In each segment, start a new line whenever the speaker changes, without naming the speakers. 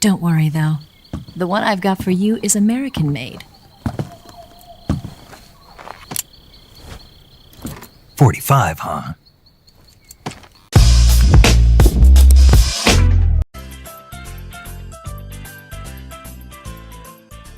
Don't worry, though. The one I've got for you is American-made.
45, huh?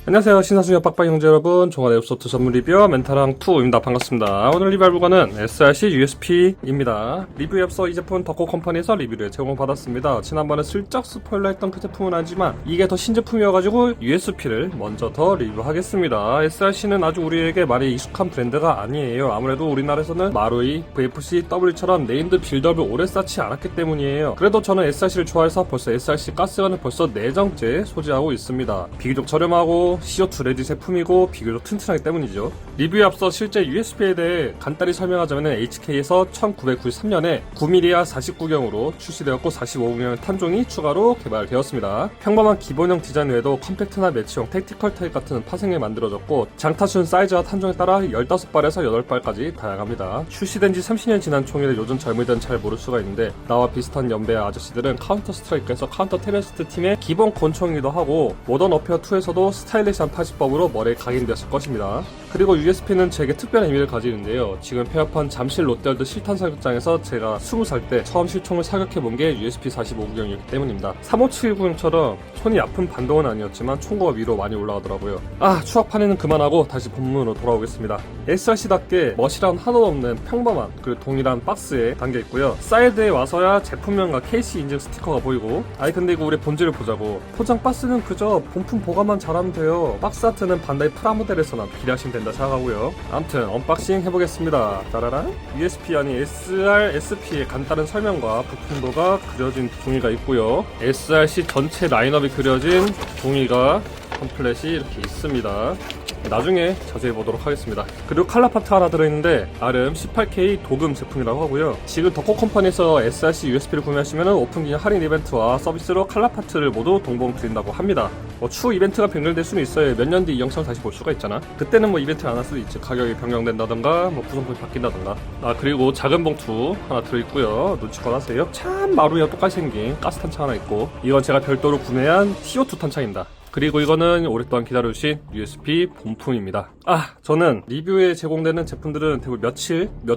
안녕하세요. 신사수녀 빡빡이 형제 여러분, 종합 앱소프트 전문 리뷰어 멘타랑2입니다. 반갑습니다. 오늘 리뷰할 물건은 SRC USP입니다. 리뷰에 앞서 이 제품 덕코 컴퍼니에서 리뷰를 제공받았습니다. 지난번에 슬쩍 스포일러했던 그 제품은 아니지만 이게 더 신제품이어가지고 USP를 먼저 더 리뷰하겠습니다. SRC는 아주 우리에게 많이 익숙한 브랜드가 아니에요. 아무래도 우리나라에서는 마루이, VFC, W처럼 네임드 빌드업을 오래 쌓지 않았기 때문이에요. 그래도 저는 SRC를 좋아해서 벌써 SRC 가스건을 벌써 4장째 소지하고 있습니다. 비교적 저렴하고 CO2 레디 제품이고 비교적 튼튼하기 때문이죠. 리뷰에 앞서 실제 USP에 대해 간단히 설명하자면 HK에서 1993년에 9mm와 49경으로 출시되었고 45구경 탄종이 추가로 개발되었습니다. 평범한 기본형 디자인 외에도 컴팩트나 매치형, 택티컬 타입 같은 파생이 만들어졌고 장타순 사이즈와 탄종에 따라 15발에서 8발까지 다양합니다. 출시된 지 30년 지난 총이라 요즘 젊은이들은 잘 모를 수가 있는데 나와 비슷한 연배의 아저씨들은 카운터 스트라이크에서 카운터 테러리스트 팀의 기본 권총이기도 하고 모던 어페어 2에서도 스타일리시한 파지법으로 머리에 각인되었을 것입니다. 그리고 USP는 제게 특별한 의미를 가지는데요. 지금 폐업한 잠실 롯데월드 실탄 사격장에서 제가 20살 때 처음 실총을 사격해본 게 USP 45구경이었기 때문입니다. 3579구경처럼 손이 아픈 반동은 아니었지만 총구가 위로 많이 올라가더라고요. 추억판에는 그만하고 다시 본문으로 돌아오겠습니다. SRC답게 멋이란 하나도 없는 평범한 그 동일한 박스에 담겨있고요. 사이드에 와서야 제품명과 케이스 인증 스티커가 보이고 근데 이거 우리 본질을 보자고. 포장 박스는 그저 본품 보관만 잘하면 돼요. 박스 아트는 반다이 프라모델에서나 기대하시면 된다 생각하고요. 아무튼 언박싱 해보겠습니다. 따라란 USP 아닌 SRSP의 간단한 설명과 부품도가 그려진 종이가 있고요. SRC 전체 라인업이 그려진 종이가 팜플렛이 이렇게 있습니다. 나중에 자세히 보도록 하겠습니다. 그리고 칼라 파트 하나 들어있는데 나름 18K 도금 제품이라고 하고요. 지금 덕코 컴퍼니에서 SRC USP를 구매하시면 오픈 기념 할인 이벤트와 서비스로 칼라 파트를 모두 동봉 드린다고 합니다. 추후 이벤트가 변경될 수는 있어요. 몇 년 뒤 이 영상을 다시 볼 수가 있잖아. 그때는 이벤트를 안 할 수도 있지. 가격이 변경된다던가 구성품이 바뀐다던가. 그리고 작은 봉투 하나 들어있고요. 눈치껏 하세요. 참 마루이와 똑같이 생긴 가스 탄창 하나 있고, 이건 제가 별도로 구매한 CO2 탄창입니다. 그리고 이거는 오랫동안 기다려주신 USP 본품입니다. 저는 리뷰에 제공되는 제품들은 대부분 몇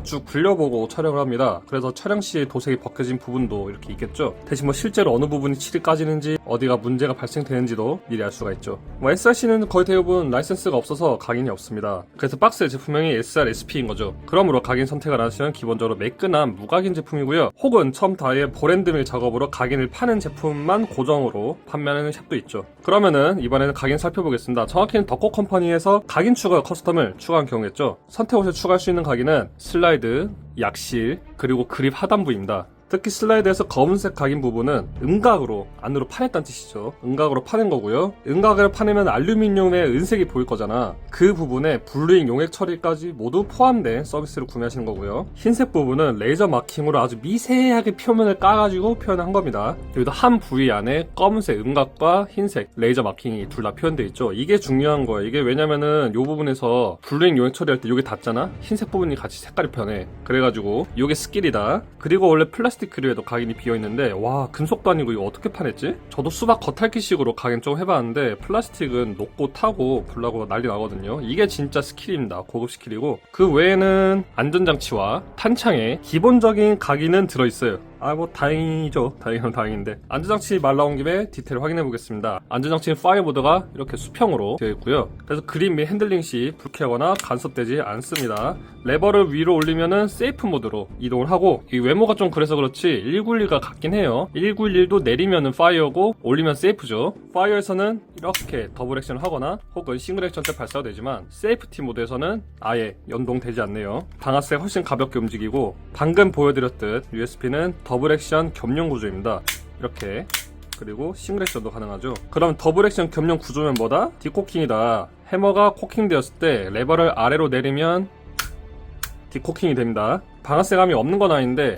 주 굴려보고 촬영을 합니다. 그래서 촬영 시에 도색이 벗겨진 부분도 이렇게 있겠죠. 대신 실제로 어느 부분이 칠이 까지는지 어디가 문제가 발생되는지도 미리 알 수가 있죠. SRC는 거의 대부분 라이센스가 없어서 각인이 없습니다. 그래서 박스의 제품명이 SRSP인 거죠. 그러므로 각인 선택을 안 하시면 기본적으로 매끈한 무각인 제품이고요. 혹은 처음 다의 브랜드명 작업으로 각인을 파는 제품만 고정으로 판매하는 샵도 있죠. 그러면은 이번에는 각인 살펴보겠습니다. 정확히는 덕코 컴퍼니에서 각인 추가 커스텀을 추가한 경우겠죠. 선택 옷에 추가할 수 있는 각인은 슬라이드, 약실, 그리고 그립 하단부입니다. 특히 슬라이드에서 검은색 각인 부분은 음각으로 안으로 파냈다는 뜻이죠. 음각으로 파낸 거고요. 음각을 파내면 알루미늄의 은색이 보일 거잖아. 그 부분에 블루잉 용액 처리까지 모두 포함된 서비스를 구매하시는 거고요. 흰색 부분은 레이저 마킹으로 아주 미세하게 표면을 까가지고 표현한 겁니다. 여기도 한 부위 안에 검은색 음각과 흰색 레이저 마킹이 둘 다 표현되어 있죠. 이게 중요한 거예요. 이게 왜냐면은 이 부분에서 블루잉 용액 처리할 때 이게 닿잖아? 흰색 부분이 같이 색깔이 변해. 그래가지고 이게 스킬이다. 그리고 원래 플라스틱 그릴에도 각인이 비어있는데 금속도 아니고 이거 어떻게 파냈지? 저도 수박 겉핥기식으로 각인 좀 해봤는데 플라스틱은 녹고 타고 불나고 난리 나거든요. 이게 진짜 스킬입니다. 고급 스킬이고, 그 외에는 안전장치와 탄창에 기본적인 각인은 들어있어요. 다행이죠. 다행이면 다행인데. 안전장치 말 나온 김에 디테일을 확인해 보겠습니다. 안전장치는 파이어 모드가 이렇게 수평으로 되어 있고요. 그래서 그립 및 핸들링 시 불쾌하거나 간섭되지 않습니다. 레버를 위로 올리면은 세이프 모드로 이동을 하고, 이 외모가 좀 그래서 그렇지 1911과 같긴 해요. 1911도 내리면은 파이어고 올리면 세이프죠. 파이어에서는 이렇게 더블 액션을 하거나 혹은 싱글 액션 때 발사가 되지만 세이프티 모드에서는 아예 연동되지 않네요. 방아쇠가 훨씬 가볍게 움직이고, 방금 보여드렸듯 USP는 더블 액션 겸용 구조입니다. 이렇게. 그리고 싱글 액션도 가능하죠. 그럼 더블 액션 겸용 구조면 뭐다? 디코킹이다. 해머가 코킹 되었을 때 레버를 아래로 내리면 디코킹이 됩니다. 방아쇠감이 없는 건 아닌데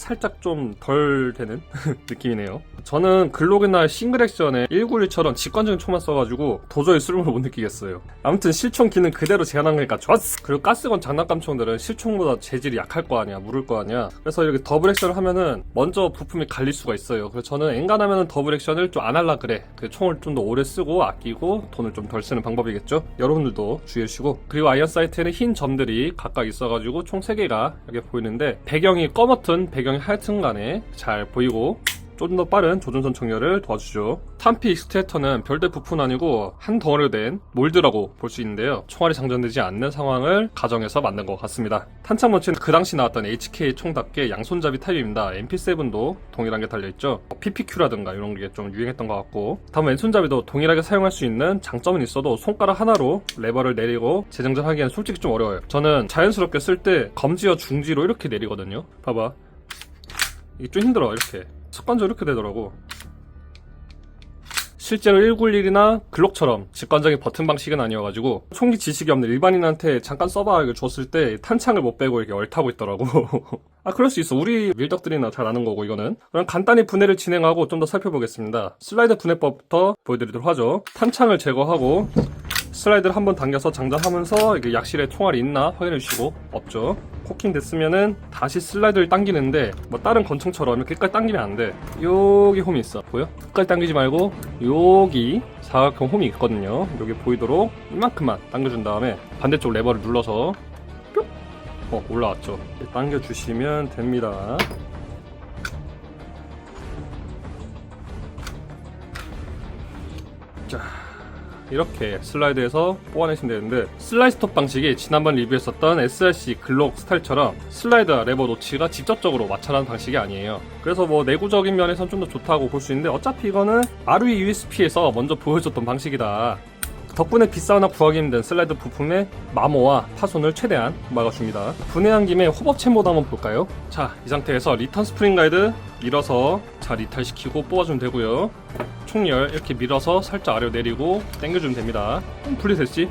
살짝 좀 덜 되는 느낌이네요. 저는 글록이나 싱글 액션에 191처럼 직관적인 총만 써가지고 도저히 쓸모를 못 느끼겠어요. 아무튼 실총 기능 그대로 제한한 거니까 좋았어. 그리고 가스건 장난감 총들은 실총보다 재질이 약할 거 아니야, 무를 거 아니야. 그래서 이렇게 더블 액션을 하면은 먼저 부품이 갈릴 수가 있어요. 그래서 저는 엔간하면은 더블 액션을 좀 안 할라 그래. 그 총을 좀 더 오래 쓰고 아끼고 돈을 좀 덜 쓰는 방법이겠죠. 여러분들도 주의해주시고. 그리고 아이언 사이트에는 흰 점들이 각각 있어가지고 총 3개가 이렇게 보이는데 배경이 검었든 배경이 하얗든 간에 잘 보이고 좀 더 빠른 조준선 청열을 도와주죠. 탄피 익스트랙터는 별대 부품은 아니고 한 덩어리로 된 몰드라고 볼 수 있는데요. 총알이 장전되지 않는 상황을 가정해서 만든 것 같습니다. 탄창 멈치는 그 당시 나왔던 HK 총답게 양손잡이 타입입니다. MP7도 동일한 게 달려있죠. PPQ라든가 이런 게 좀 유행했던 것 같고, 다음 왼손잡이도 동일하게 사용할 수 있는 장점은 있어도 손가락 하나로 레버를 내리고 재장전하기에는 솔직히 좀 어려워요. 저는 자연스럽게 쓸 때 검지와 중지로 이렇게 내리거든요. 봐봐, 이게 좀 힘들어. 이렇게 습관적으로 이렇게 되더라고. 실제로 191이나 글록처럼 직관적인 버튼 방식은 아니어가지고 총기 지식이 없는 일반인한테 잠깐 써봐 이거 줬을 때 탄창을 못 빼고 이렇게 얼타고 있더라고. 아, 그럴 수 있어. 우리 밀덕들이나 잘 아는 거고 이거는. 그럼 간단히 분해를 진행하고 좀 더 살펴보겠습니다. 슬라이드 분해법부터 보여드리도록 하죠. 탄창을 제거하고 슬라이드를 한번 당겨서 장전하면서 이게 약실에 총알이 있나 확인해 주시고, 없죠. 코킹 됐으면은 다시 슬라이드를 당기는데 뭐 다른 권총처럼 이렇게 끝까지 당기면 안 돼. 여기 홈이 있어. 보여? 끝까지 당기지 말고 여기 사각형 홈이 있거든요. 여기 보이도록 이만큼만 당겨준 다음에 반대쪽 레버를 눌러서 뿅! 올라왔죠. 당겨주시면 됩니다. 자, 이렇게 슬라이드에서 뽑아내시면 되는데, 슬라이드 스톱 방식이 지난번 리뷰했었던 SRC 글록 스타일처럼 슬라이드와 레버 노치가 직접적으로 마찰하는 방식이 아니에요. 그래서 뭐 내구적인 면에서는 좀 더 좋다고 볼 수 있는데, 어차피 이거는 ROE USP에서 먼저 보여줬던 방식이다. 덕분에 비싸거나 구하기 힘든 슬라이드 부품의 마모와 파손을 최대한 막아줍니다. 분해한 김에 호법 챔버도 한번 볼까요? 자, 이 상태에서 리턴 스프링 가이드 밀어서 잘 이탈시키고 뽑아주면 되고요. 총열 이렇게 밀어서 살짝 아래로 내리고 당겨주면 됩니다. 분리됐지?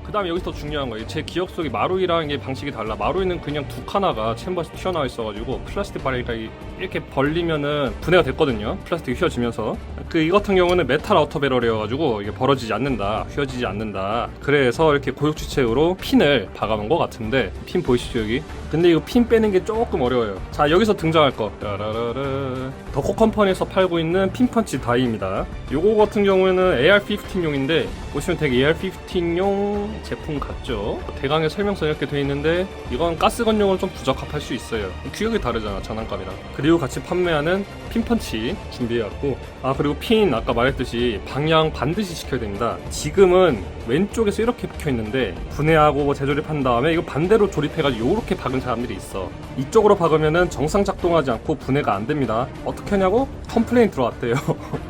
그 다음에 여기서 더 중요한 거예요. 제 기억 속에 마루이랑 이게 방식이 달라. 마루이는 그냥 두 칸화가 챔버에서 튀어나와 있어가지고 플라스틱 바리가 이렇게 벌리면은 분해가 됐거든요. 플라스틱이 휘어지면서. 이 같은 경우는 메탈 아우터 배럴이어가지고 이게 벌어지지 않는다, 휘어지지 않는다. 그래서 이렇게 고육지체으로 핀을 박아놓은 것 같은데, 핀 보이시죠 여기? 근데 이거 핀 빼는 게 조금 어려워요. 자, 여기서 등장할 거, 따라라라, 더코 컴퍼니에서 팔고 있는 핀펀치 다이입니다. 요거 같은 경우에는 AR-15용인데 보시면 되게 AR-15용 제품 같죠? 대강의 설명서 이렇게 돼 있는데 이건 가스건용으로 좀 부적합할 수 있어요. 규격이 다르잖아, 장난감이랑. 그리고 같이 판매하는 핀펀치 준비해왔고, 그리고 핀 아까 말했듯이 방향 반드시 시켜야 됩니다. 지금은 왼쪽에서 이렇게 박혀있는데 분해하고 제조립한 다음에 이거 반대로 조립해가지고 이렇게 박은 사람들이 있어. 이쪽으로 박으면은 정상 작동하지 않고 분해가 안 됩니다. 어떻게 하냐고? 컴플레인 들어왔대요.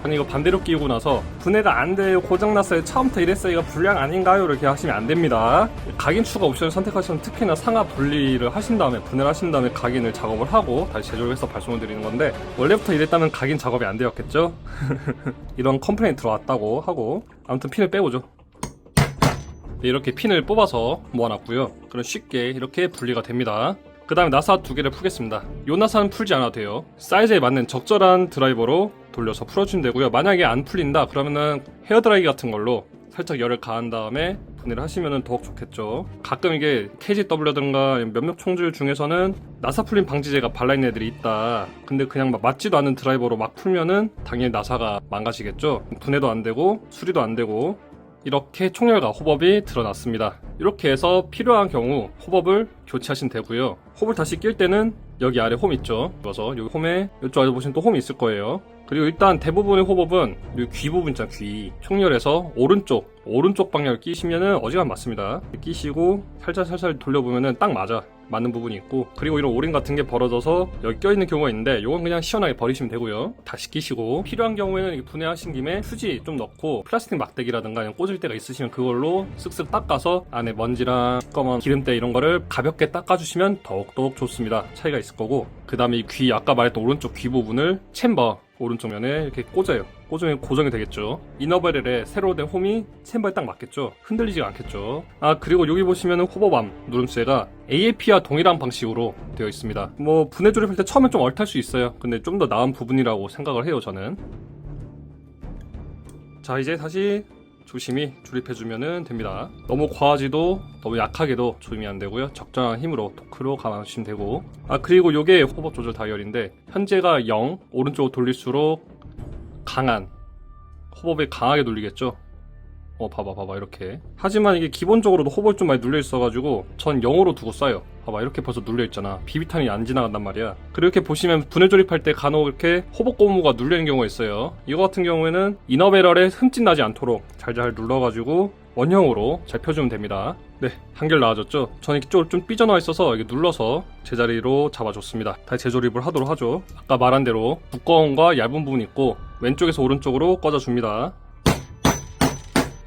아니 이거 반대로 끼우고 나서 분해가 안 돼요, 고장났어요, 처음부터 이랬어요, 이거 불량 아닌가요? 이렇게 하시면 안 됩니다. 각인 추가 옵션을 선택하시면 특히나 상하 분리를 하신 다음에 분해를 하신 다음에 각인을 작업을 하고 다시 제조해서 발송을 드리는 건데, 원래부터 이랬다면 각인 작업이 안 되었겠죠? 이런 컴플레인 들어왔다고 하고, 아무튼 핀을 빼보죠. 이렇게 핀을 뽑아서 모아놨고요. 그럼 쉽게 이렇게 분리가 됩니다. 그 다음에 나사 두 개를 풀겠습니다. 요 나사는 풀지 않아도 돼요. 사이즈에 맞는 적절한 드라이버로 돌려서 풀어주면 되고요. 만약에 안 풀린다 그러면은 헤어드라이기 같은 걸로 살짝 열을 가한 다음에 분해를 하시면 더욱 좋겠죠. 가끔 이게 KGW라든가 몇몇 총질 중에서는 나사 풀림 방지제가 발라있는 애들이 있다. 근데 그냥 막 맞지도 않는 드라이버로 막 풀면은 당연히 나사가 망가지겠죠. 분해도 안 되고 수리도 안 되고. 이렇게 총열과 호법이 드러났습니다. 이렇게 해서 필요한 경우 호법을 교체하시면 되고요. 호법을 다시 낄 때는 여기 아래 홈 있죠. 그래서 여기 홈에 이쪽 아래 보시면 또 홈이 있을 거예요. 그리고 일단 대부분의 호법은 이 귀 부분 있잖아, 귀. 총열에서 오른쪽 방향을 끼시면은 어지간 맞습니다. 끼시고 살살 돌려보면은 딱 맞아. 맞는 부분이 있고, 그리고 이런 오링 같은 게 벌어져서 여기 껴있는 경우가 있는데 요건 그냥 시원하게 버리시면 되고요. 다시 끼시고, 필요한 경우에는 분해하신 김에 휴지 좀 넣고 플라스틱 막대기라든가 그냥 꽂을 때가 있으시면 그걸로 쓱쓱 닦아서 안에 먼지랑 시꺼먼 기름때 이런 거를 가볍게 닦아주시면 더욱더욱 좋습니다. 차이가 있을 거고, 그 다음에 이 귀, 아까 말했던 오른쪽 귀 부분을 챔버 오른쪽 면에 이렇게 꽂아요. 꽂으면 고정이 되겠죠. 이너벨에 새로 된 홈이 챔버에 딱 맞겠죠. 흔들리지가 않겠죠. 아, 그리고 여기 보시면은 호버밤 누름쇠가 AAP와 동일한 방식으로 되어 있습니다. 뭐 분해 조립할 때 처음엔 좀 얼탈 수 있어요. 근데 좀 더 나은 부분이라고 생각을 해요, 저는. 자, 이제 다시 조심히 조립해주면 됩니다. 너무 과하지도 너무 약하게도 조임이 안 되고요. 적정한 힘으로 토크로 감아주시면 되고. 아, 그리고 요게 호버 조절 다이얼인데 현재가 0, 오른쪽으로 돌릴수록 강한 호버에 강하게 눌리겠죠. 봐봐 이렇게. 하지만 이게 기본적으로도 호버에 좀 많이 눌려 있어가지고 전 0으로 두고 쏴요. 봐봐, 이렇게 벌써 눌려 있잖아. 비비탄이 안 지나간단 말이야. 그리고 이렇게 보시면 분해 조립할 때 간혹 이렇게 호버 고무가 눌리는 경우가 있어요. 이거 같은 경우에는 이너베럴에 흠집 나지 않도록 잘 눌러가지고 원형으로 잘 펴주면 됩니다. 네, 한결 나아졌죠? 저는 이쪽으로 좀 삐져나와 있어서 이게 눌러서 제자리로 잡아줬습니다. 다시 재조립을 하도록 하죠. 아까 말한 대로 두꺼움과 얇은 부분이 있고 왼쪽에서 오른쪽으로 꽂아줍니다.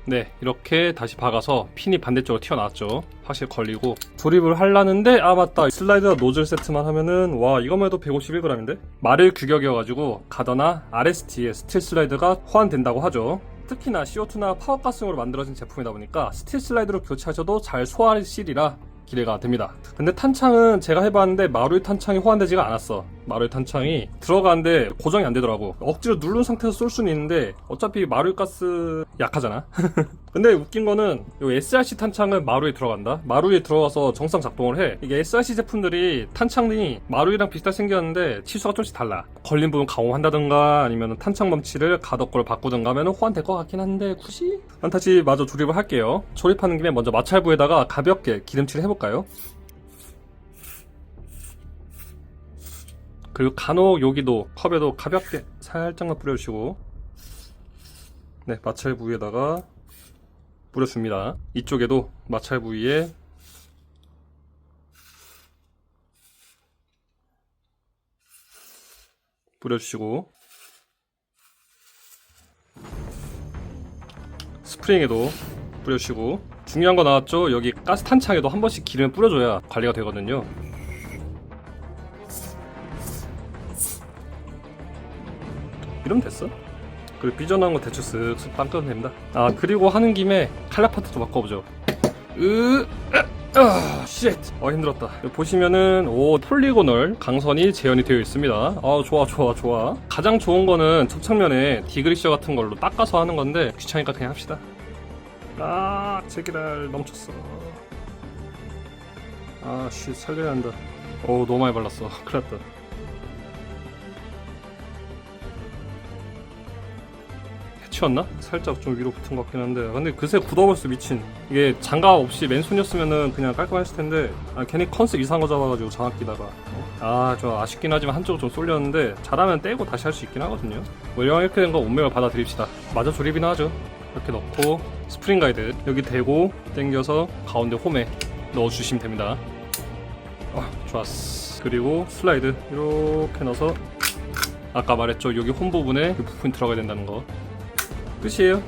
네, 이렇게 다시 박아서 핀이 반대쪽으로 튀어나왔죠. 확실히 걸리고 조립을 하려는데, 아 맞다, 슬라이드 노즐 세트만 하면은 와, 이거만 해도 151g인데? 마릴 규격이어가지고 가더나 RST의 스틸 슬라이드가 호환된다고 하죠. 특히나 CO2나 파워가스용으로 만들어진 제품이다 보니까 스틸 슬라이드로 교체하셔도 잘 소화하시리라 기대가 됩니다. 근데 탄창은 제가 해봤는데 마루이 탄창이 호환되지가 않았어. 마루이 탄창이 들어가는데 고정이 안 되더라고. 억지로 누른 상태에서 쏠 수는 있는데 어차피 마루이 가스 약하잖아. 근데 웃긴 거는 이 SRC 탄창은 마루에 들어간다. 마루에 들어가서 정상 작동을 해. 이게 SRC 제품들이 탄창이 마루이랑 비슷하게 생겼는데 치수가 조금씩 달라. 걸린 부분 가공한다든가 아니면 탄창 멈치를 가덕거를 바꾸든가 하면 호환될 것 같긴 한데 굳이? 난 다시 마저 조립을 할게요. 조립하는 김에 먼저 마찰부에다가 가볍게 기름칠을 해볼까요? 그리고 간혹 여기도 컵에도 가볍게 살짝만 뿌려주시고, 네, 마찰 부위에다가 뿌려줍니다. 이쪽에도 마찰 부위에 뿌려주시고, 스프링에도 뿌려주시고, 중요한 거 나왔죠? 여기 가스 탄창에도 한 번씩 기름을 뿌려줘야 관리가 되거든요. 이러면 됐어. 그리고 삐져나온 거 대충 쓱쓱 빵 끄면 됩니다. 아, 그리고 하는 김에 칼라 파트 좀 바꿔보죠. 쉣. 힘들었다. 여기 보시면은 폴리고널 강선이 재현이 되어 있습니다. 아, 좋아. 가장 좋은 거는 접착면에 디그리셔 같은 걸로 닦아서 하는 건데 귀찮으니까 그냥 합시다. 아, 제기랄 넘쳤어. 아, 쉣, 살려야 한다. 너무 많이 발랐어. 큰일 났다. 해치웠나? 살짝 좀 위로 붙은 것 같긴 한데, 근데 그새 굳어버렸어. 미친. 이게 장갑 없이 맨손이었으면은 그냥 깔끔했을 텐데, 괜히 컨셉 이상한 거 잡아가지고 장갑 끼다가 좀 아쉽긴 하지만 한쪽으로 좀 쏠렸는데 잘하면 떼고 다시 할 수 있긴 하거든요. 뭐 이렇게 된 거 운명을 받아들입시다. 마저 조립이나 하죠. 이렇게 넣고 스프링 가이드 여기 대고 당겨서 가운데 홈에 넣어주시면 됩니다. 좋았어. 그리고 슬라이드 이렇게 넣어서 아까 말했죠, 여기 홈 부분에 이 부품이 들어가야 된다는 거. 끝이에요.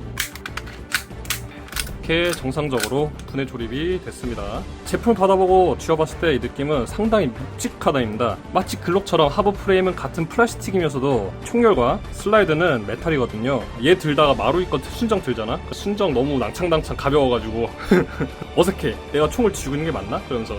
이렇게 정상적으로 분해 조립이 됐습니다. 제품을 받아보고 쥐어봤을 때 이 느낌은 상당히 묵직하다입니다. 마치 글록처럼 하부 프레임은 같은 플라스틱이면서도 총열과 슬라이드는 메탈이거든요. 얘 들다가 마루이 거 순정 들잖아? 순정 너무 낭창낭창 가벼워가지고 어색해. 내가 총을 쥐고 있는 게 맞나? 그러면서.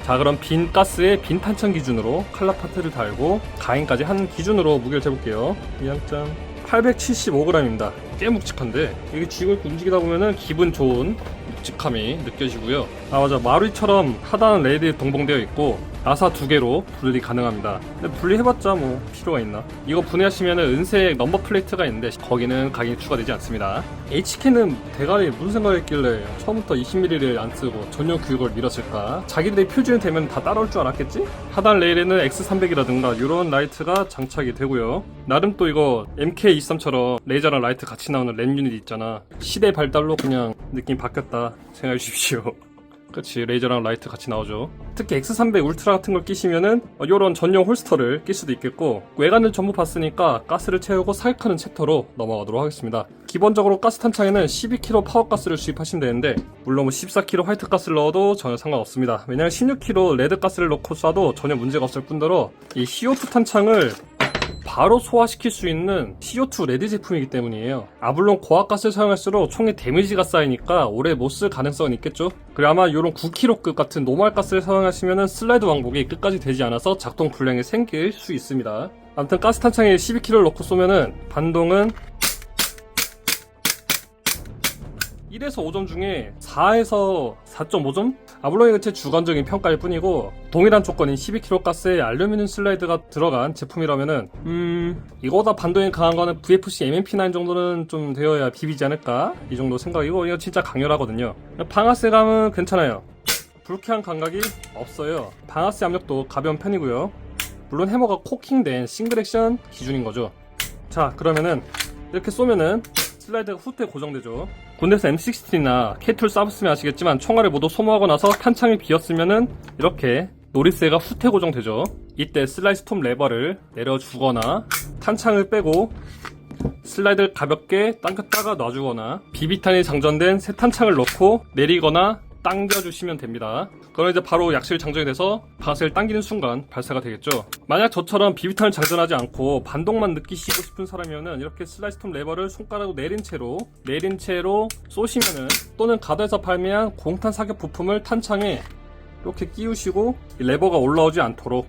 자, 그럼 빈 가스에 빈 탄창 기준으로 칼라 파트를 달고 가행까지 한 기준으로 무게를 재볼게요. 이항점 875g입니다. 꽤 묵직한데 이게 쥐고 있고 움직이다 보면은 기분 좋은 묵직함이 느껴지고요. 아, 맞아, 마루이처럼 하단은 레드 동봉되어 있고 나사 2개로 분리 가능합니다. 근데 분리해봤자 뭐 필요가 있나? 이거 분해하시면은 은색 넘버 플레이트가 있는데 거기는 각인이 추가되지 않습니다. HK는 대가리 무슨 생각했길래 처음부터 20mm를 안 쓰고 전용 규격을 밀었을까? 자기들이 표준이 되면 다 따라올 줄 알았겠지? 하단 레일에는 X300이라든가 이런 라이트가 장착이 되고요. 나름 또 이거 MK23처럼 레이저랑 라이트 같이 나오는 램 유닛 있잖아. 시대 발달로 그냥 느낌 바뀌었다 생각해 주십시오. 그치, 레이저랑 라이트 같이 나오죠. 특히 X300 울트라 같은 걸 끼시면은 요런 전용 홀스터를 낄 수도 있겠고, 외관을 전부 봤으니까 가스를 채우고 사육하는 챕터로 넘어가도록 하겠습니다. 기본적으로 가스 탄창에는 12kg 파워가스를 수입하시면 되는데, 물론 14kg 화이트 가스를 넣어도 전혀 상관없습니다. 왜냐면 16kg 레드 가스를 넣고 쏴도 전혀 문제가 없을 뿐더러 이 CO2 탄창을 바로 소화시킬 수 있는 CO2 레드 제품이기 때문이에요. 물론 고압가스를 사용할수록 총에 데미지가 쌓이니까 오래 못 쓸 가능성은 있겠죠. 그리고 아마 이런 9kg급 같은 노멀 가스를 사용하시면 슬라이드 왕복이 끝까지 되지 않아서 작동 불량이 생길 수 있습니다. 아무튼 가스 탄창에 12kg를 넣고 쏘면은 반동은 1에서 5점 중에 4에서 4.5점? 물론 이거 제 주관적인 평가일 뿐이고 동일한 조건인 12kg 가스에 알루미늄 슬라이드가 들어간 제품이라면은 이거보다 반동이 강한 거는 VFC MMP9 정도는 좀 되어야 비비지 않을까? 이 정도 생각이고 이거 진짜 강렬하거든요. 방아쇠감은 괜찮아요. 불쾌한 감각이 없어요. 방아쇠 압력도 가벼운 편이고요. 물론 해머가 코킹된 싱글 액션 기준인 거죠. 자, 그러면은 이렇게 쏘면은 슬라이드가 후퇴 고정되죠. 군대에서 M16나 K2를 쏴봤으면 아시겠지만 총알을 모두 소모하고 나서 탄창이 비었으면은 이렇게 노리스가 후퇴 고정되죠. 이때 슬라이드 스톱 레버를 내려주거나 탄창을 빼고 슬라이드를 가볍게 당겼다가 놔주거나 비비탄이 장전된 새 탄창을 넣고 내리거나 당겨주시면 됩니다. 그럼 이제 바로 약실 장전이 돼서 방아쇠를 당기는 순간 발사가 되겠죠. 만약 저처럼 비비탄을 장전하지 않고 반동만 느끼시고 싶은 사람이면은 이렇게 슬라이드 스톱 레버를 손가락으로 내린 채로 쏘시면은, 또는 가드에서 발매한 공탄 사격 부품을 탄창에 이렇게 끼우시고 이 레버 올라오지 않도록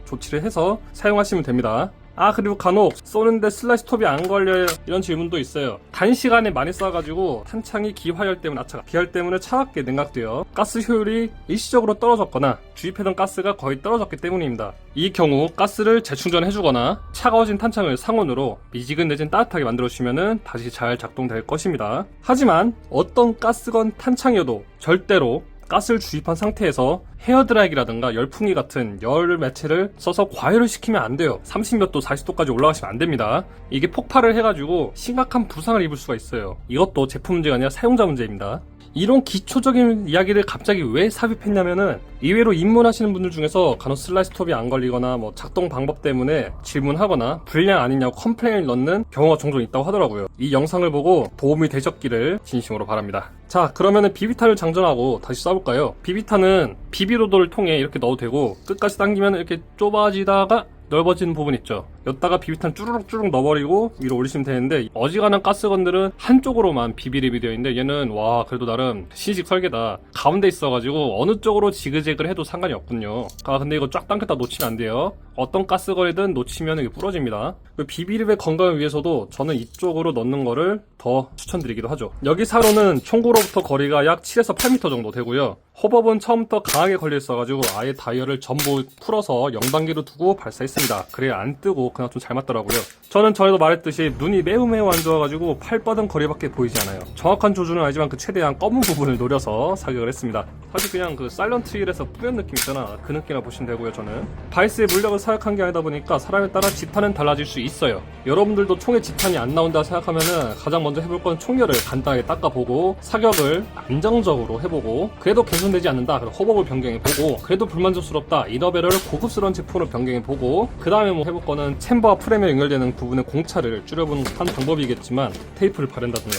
조치를 해서 사용하시면 됩니다. 그리고 간혹 쏘는데 슬라이드 스톱이 안 걸려요, 이런 질문도 있어요. 단시간에 많이 쏴가지고 탄창이 기화열 때문에 비열 때문에 차갑게 냉각되어 가스 효율이 일시적으로 떨어졌거나 주입했던 가스가 거의 떨어졌기 때문입니다. 이 경우 가스를 재충전해주거나 차가워진 탄창을 상온으로 미지근 내진 따뜻하게 만들어주시면 다시 잘 작동될 것입니다. 하지만 어떤 가스건 탄창이어도 절대로 가스를 주입한 상태에서 헤어드라이기라든가 열풍기 같은 열 매체를 써서 과열을 시키면 안 돼요. 30몇 도, 40도까지 올라가시면 안 됩니다. 이게 폭발을 해가지고 심각한 부상을 입을 수가 있어요. 이것도 제품 문제가 아니라 사용자 문제입니다. 이런 기초적인 이야기를 갑자기 왜 삽입했냐면은, 의외로 입문하시는 분들 중에서 간혹 슬라이드 스톱이 안 걸리거나 작동 방법 때문에 질문하거나 불량 아니냐고 컴플레인을 넣는 경우가 종종 있다고 하더라고요. 이 영상을 보고 도움이 되셨기를 진심으로 바랍니다. 자, 그러면은 비비탄을 장전하고 다시 쏴볼까요? 비비탄은 비비로더를 통해 이렇게 넣어도 되고, 끝까지 당기면 이렇게 좁아지다가 넓어지는 부분 있죠. 여기다가 비비탄 쭈르륵 넣어버리고 위로 올리시면 되는데, 어지간한 가스건들은 한쪽으로만 비비립이 되어 있는데 얘는 그래도 나름 신식 설계다. 가운데 있어가지고 어느 쪽으로 지그재그를 해도 상관이 없군요. 근데 이거 쫙 당겼다 놓치면 안 돼요. 어떤 가스건이든 놓치면 이게 부러집니다. 비비립의 건강을 위해서도 저는 이쪽으로 넣는 거를 더 추천드리기도 하죠. 여기 사로는 총구로부터 거리가 약 7에서 8m 정도 되고요. 호법은 처음부터 강하게 걸려 있어가지고 아예 다이얼을 전부 풀어서 0단계로 두고 발사했습니다. 그래야 안 뜨고 그냥 좀 잘 맞더라고요. 저는 전에도 말했듯이 눈이 매우 안 좋아가지고 팔 뻗은 거리밖에 보이지 않아요. 정확한 조준은 아니지만 최대한 검은 부분을 노려서 사격을 했습니다. 사실 그냥 사일런트 힐에서 뿌연 느낌 있잖아, 그 느낌이라 보시면 되고요. 저는 바이스의 물력을 사격한 게 아니다 보니까 사람에 따라 지탄은 달라질 수 있어요. 여러분들도 총에 지탄이 안 나온다 생각하면은 가장 먼저 해볼 건 총열을 간단하게 닦아보고, 사격을 안정적으로 해보고, 그래도 개선되지 않는다, 그럼 호법을 변경해보고, 그래도 불만족스럽다, 이너베러를 고급스러운 제품으로 변경해보고, 그 다음에 해볼 거는 챔버와 프레임에 연결되는 부분의 공차를 줄여보는 한 방법이겠지만, 테이프를 바른다든가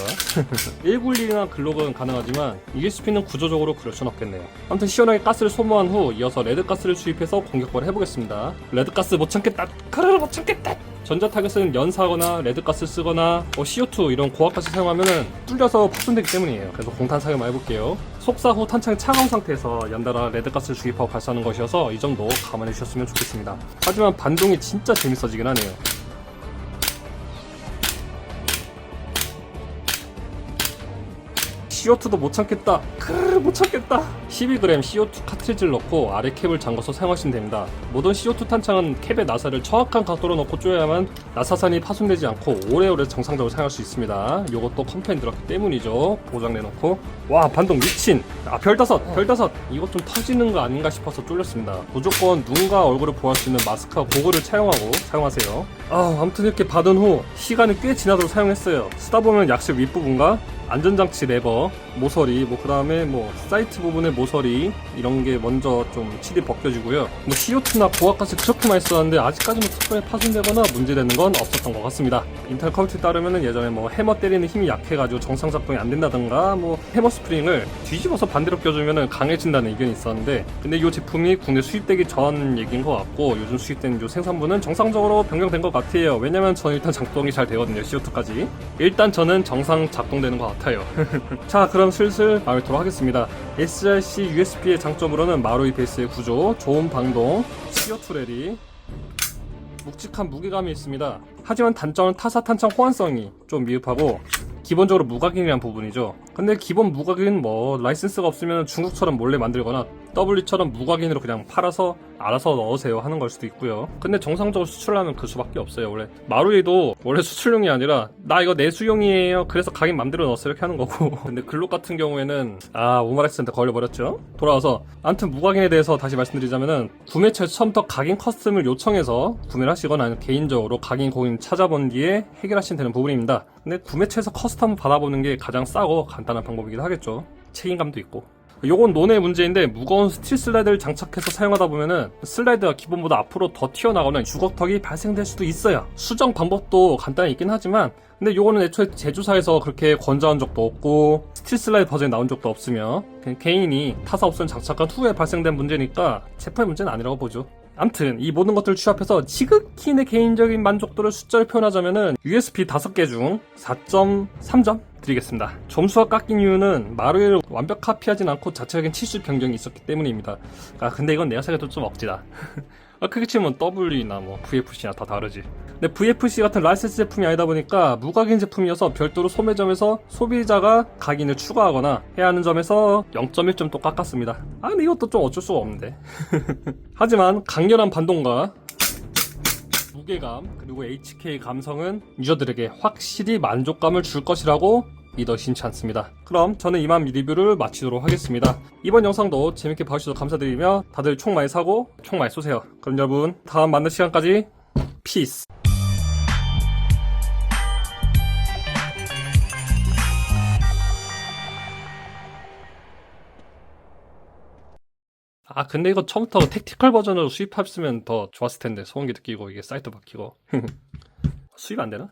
191이나 글록은 가능하지만 ESP는 구조적으로 그럴 순 없겠네요. 아무튼 시원하게 가스를 소모한 후 이어서 레드가스를 주입해서 공격발을 해보겠습니다. 레드가스 못 참겠다, 못 참겠다. 전자타겟은 연사하거나 레드가스 쓰거나 CO2 이런 고압가스 사용하면은 뚫려서 파손되기 때문이에요. 그래서 공탄 사용만 해볼게요. 속사 후 탄창이 차가운 상태에서 연달아 레드가스를 주입하고 발사하는 것이어서 이 점도 감안해 주셨으면 좋겠습니다. 하지만 반동이 진짜 재밌어지긴 하네요. CO2도 못 참겠다, 못 참겠다. 12g CO2 카트리지를 넣고 아래 캡을 잠궈서 사용하시면 됩니다. 모든 CO2 탄창은 캡의 나사를 정확한 각도로 넣고 쪼여야만 나사산이 파손되지 않고 오래오래 정상적으로 사용할 수 있습니다. 요것도 컴플레인 들었기 때문이죠. 보장 내놓고. 반동 미친. 별다섯. 이것 좀 터지는 거 아닌가 싶어서 쫄렸습니다. 무조건 눈과 얼굴을 보호할 수 있는 마스크와 고글을 사용하세요. 아무튼 이렇게 받은 후 시간이 꽤 지나도록 사용했어요. 쓰다 보면 약실 윗부분과 안전장치 레버, 모서리, 그 다음에 사이트 부분의 모서리 이런 게 먼저 좀 칠이 벗겨지고요. CO2나 고압가스 그렇게 많이 썼는데 아직까지 특별히 파손되거나 문제되는 건 없었던 것 같습니다. 인텔 컴퓨터에 따르면 예전에 해머 때리는 힘이 약해가지고 정상 작동이 안 된다던가 해머 스프링을 뒤집어서 반대로 껴주면 강해진다는 의견이 있었는데, 근데 이 제품이 국내 수입되기 전 얘기인 것 같고 요즘 수입된 이 생산부는 정상적으로 변경된 것 같아요. 왜냐면 저는 일단 작동이 잘 되거든요. CO2까지 일단 저는 정상 작동되는 것 같아요. 자, 그럼 슬슬 마무리토록 하겠습니다. SRC USB의 장점으로는 마루이 베이스의 구조, 좋은 방동, CO2 랠이, 묵직한 무게감이 있습니다. 하지만 단점은 타사 탄창 호환성이 좀 미흡하고 기본적으로 무각인이란 부분이죠. 근데 기본 무각인 라이센스가 없으면 중국처럼 몰래 만들거나 W처럼 무각인으로 그냥 팔아서 알아서 넣으세요 하는 걸 수도 있고요. 근데 정상적으로 수출하면 그 수밖에 없어요. 원래 마루이도 원래 수출용이 아니라 나 이거 내수용이에요 그래서 각인 맘대로 넣었어 이렇게 하는 거고 근데 글록 같은 경우에는 오마렉스한테 걸려버렸죠. 돌아와서 아무튼 무각인에 대해서 다시 말씀드리자면은 구매처에서 처음부터 각인 커스텀을 요청해서 구매를 하시거나 아니면 개인적으로 각인 고객님 찾아본 뒤에 해결하시면 되는 부분입니다. 근데 구매처에서 커스텀 받아보는 게 가장 싸고 간단한 방법이기도 하겠죠. 책임감도 있고. 요건 논의 문제인데, 무거운 스틸 슬라이드를 장착해서 사용하다 보면은 슬라이드가 기본보다 앞으로 더 튀어나가는 주걱턱이 발생될 수도 있어요. 수정 방법도 간단히 있긴 하지만, 근데 요거는 애초에 제조사에서 그렇게 권장한 적도 없고 스틸 슬라이드 버전이 나온 적도 없으며 그냥 개인이 타사 옵션 장착한 후에 발생된 문제니까 제품의 문제는 아니라고 보죠. 암튼 이 모든 것들을 취합해서 지극히 내 개인적인 만족도를 숫자를 표현하자면은 USB 5개 중 4.3점 드리겠습니다. 점수가 깎인 이유는 마루이를 완벽 카피하진 않고 자체적인 치수 변경이 있었기 때문입니다. 근데 이건 내가 생각해도 좀 억지다. 크게 치면 W나 VFC나 다 다르지. 근데 VFC 같은 라이센스 제품이 아니다 보니까 무각인 제품이어서 별도로 소매점에서 소비자가 각인을 추가하거나 해야 하는 점에서 0.1점 또 깎았습니다. 근데 이것도 좀 어쩔 수가 없는데. 하지만 강렬한 반동과 무게감 그리고 HK 감성은 유저들에게 확실히 만족감을 줄 것이라고 믿어 심치 않습니다. 그럼 저는 이만 리뷰를 마치도록 하겠습니다. 이번 영상도 재밌게 봐주셔서 감사드리며 다들 총 많이 사고 총 많이 쏘세요. 그럼 여러분 다음 만날 시간까지 피스. 근데 이거 처음부터 택티컬 버전으로 수입했으면 더 좋았을 텐데. 소음기도 끼고 이게 사이트 바뀌고 수입 안 되나?